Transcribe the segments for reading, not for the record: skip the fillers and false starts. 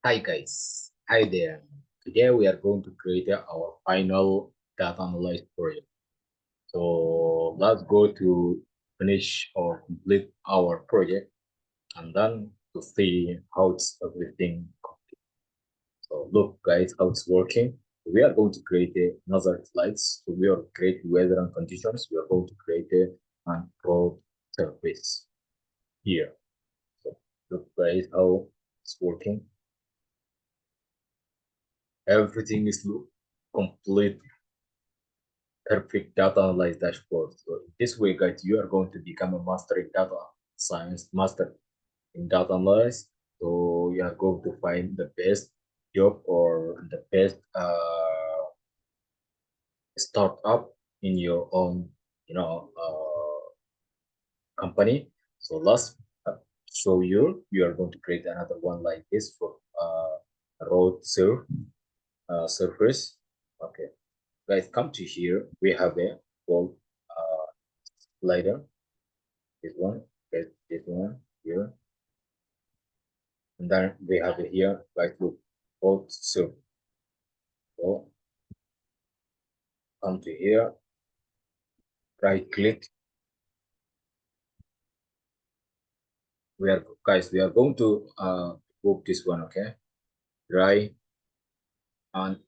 Hi guys, hi there. Today we are going to create our final data analysis project. So let's go to finish or complete our project and then to see how it's everything complete. So look guys, how it's working. We are going to create another slides. So we are creating weather and conditions. We are going to create a road surface here. So look guys, how it's working. Everything is complete, perfect data analysis dashboard. So this way, guys, you are going to become a master in data science, master in data analysis. So you are going to find the best job or the best startup in your own, company. So let's show you. You are going to create another one like this for road surface. Okay, guys, come to here. We have a whole slider. This one, get this one here, and then we have it here. Like look, both so come to here, right click. We are guys, we are going to group this one, okay? Dry and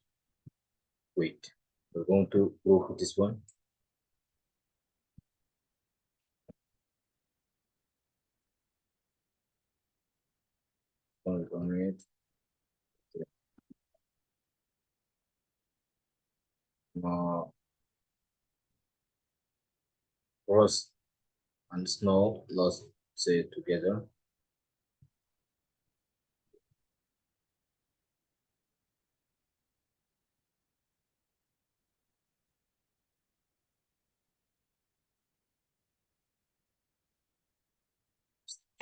wait. We're going to group this one. On it. Frost and snow, let's say together.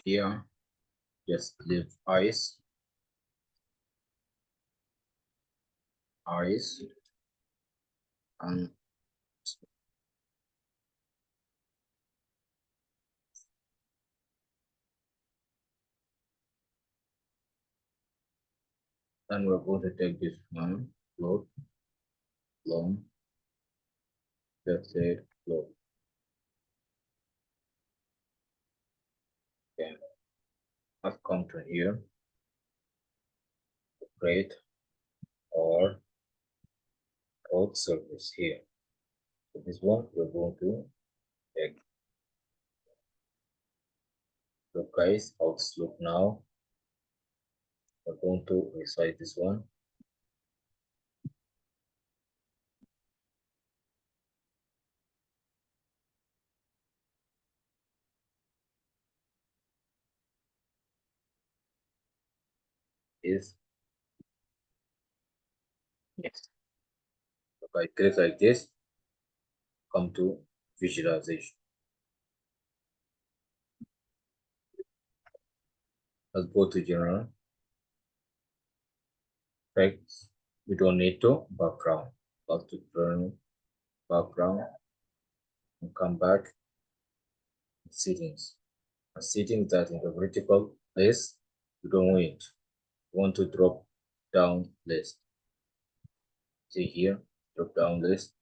Here, just leave ice, and then we're going to take this one, load, long, let's say load. Okay, I've come to here, create or road surface here. So this one we're going to take. Look guys, how it's look now. We're going to resize this one. Is yes. So I click like this, come to visualization. Let's go to general effects. We don't need to background. Let's to turn background and come back settings. And settings that in the vertical list, we don't want it. We want to drop down list. See here, drop down list.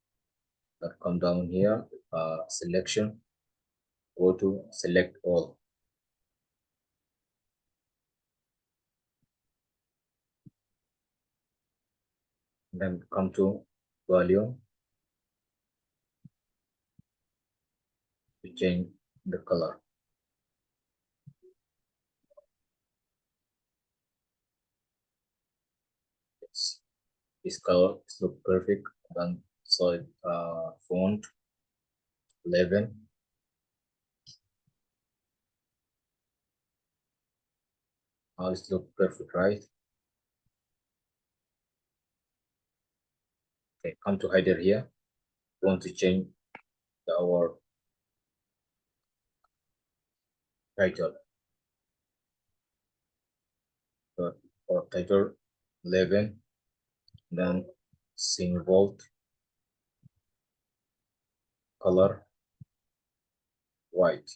That come down here, selection. Go to select all. Then come to volume. We change the color. This color look perfect. Then so font 11. Now it look perfect, right? Okay, come to header here. We want to change our title. So our title 11. Then symbol color white.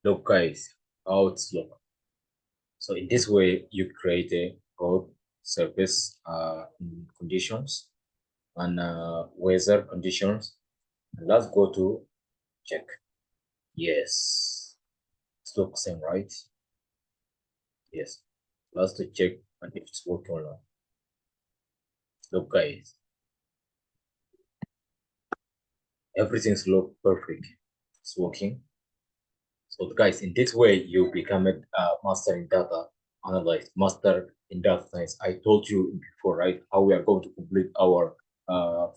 Look, guys, how it's look. So in this way, you create a road surface conditions and weather conditions. And let's go to check. Yes, it looks same, right? Yes. Let's to check and if it's working or not. Look, guys, everything's look perfect. It's working. So guys, in this way, you become a master in data analysis, master in data science. I told you before, right, how we are going to complete our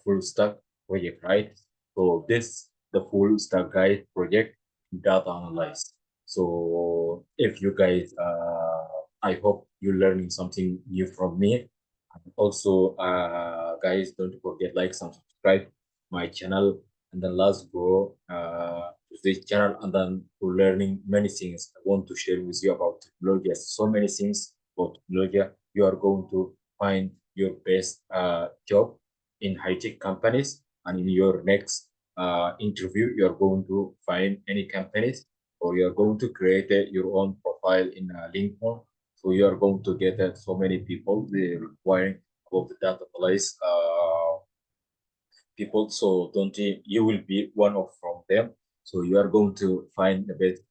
full stack project, right? So this the full stack guide project data analysis. So if you guys, I hope you're learning something new from me. And also, guys, don't forget like, subscribe my channel, and then let's go to this channel and then to learning many things. I want to share with you about technology. So many things about technology. You are going to find your best job in high-tech companies, and in your next interview, you are going to find any companies, or you are going to create your own profile in LinkedIn. So you are going to get so many people they requiring of the database people. So don't you will be one of from them. So you are going to find the best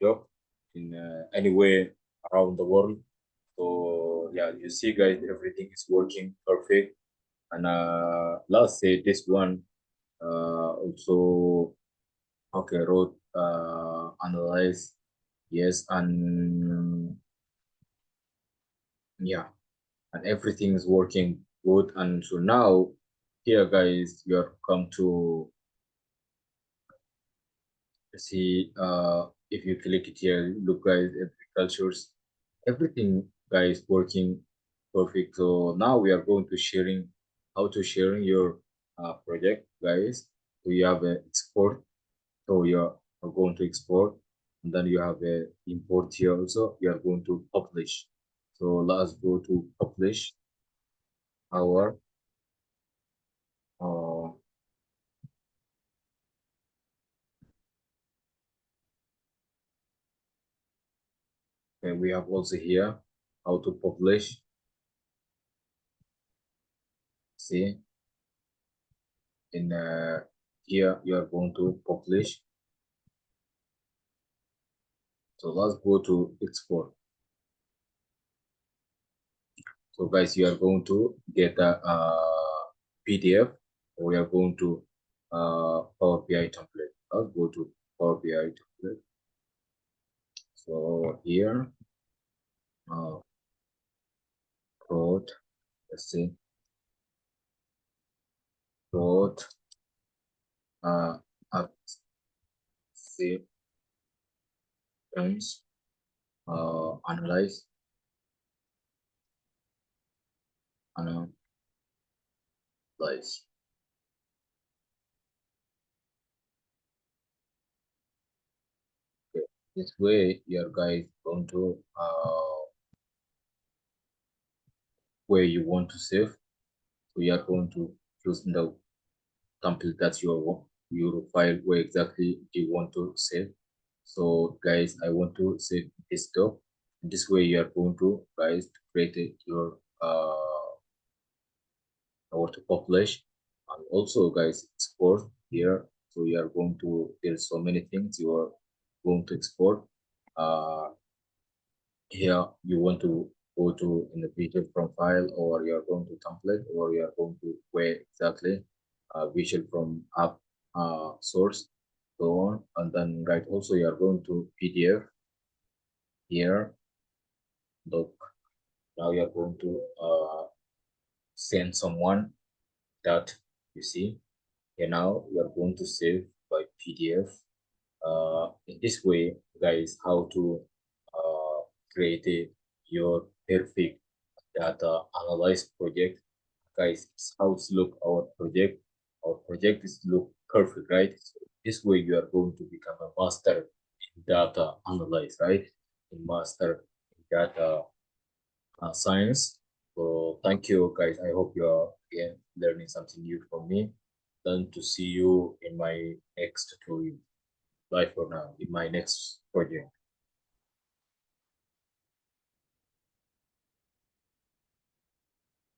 job in anywhere around the world. So yeah, you see, guys, everything is working perfect. And let's say this one also okay, road analyze, yes, and yeah, and everything is working good. And so now here, guys, you are come to see if you click it here, look, guys, agricultures, everything, guys, working perfect. So now we are going to sharing how to sharing your project, guys. So you have a export, so you are going to export, and then you have a import here also. You are going to publish. So let's go to publish our uh, and we have also here how to publish. See, in here you are going to publish. So let's go to export. So guys, you are going to get a PDF. We are going to Power BI template. Let's go to Power BI template. So here, uh, road, let's see, road, uh, accidents, analyze, analyze. Okay. This way, your guys going to where you want to save. So you are going to choose the template that your file where exactly you want to save. So guys, I want to save desktop. This way you are going to guys create your or to publish, and also guys export here. So you are going to, there's so many things you are going to export. uh Here you want to go to in the visual from file, or you are going to template, or you are going to where exactly visual from app source, so on. And then right, also you are going to PDF here. Look, now you are going to send someone that you see. And now you are going to save by PDF. In this way, guys, how to create your perfect data analyze project. Guys, it's how to look our project. Our project is look perfect, right? So this way you are going to become a master in data analyze, right? A master in data science. So thank you, guys. I hope you are again learning something new from me. Then to see you in my next tutorial. Bye for now. In my next project.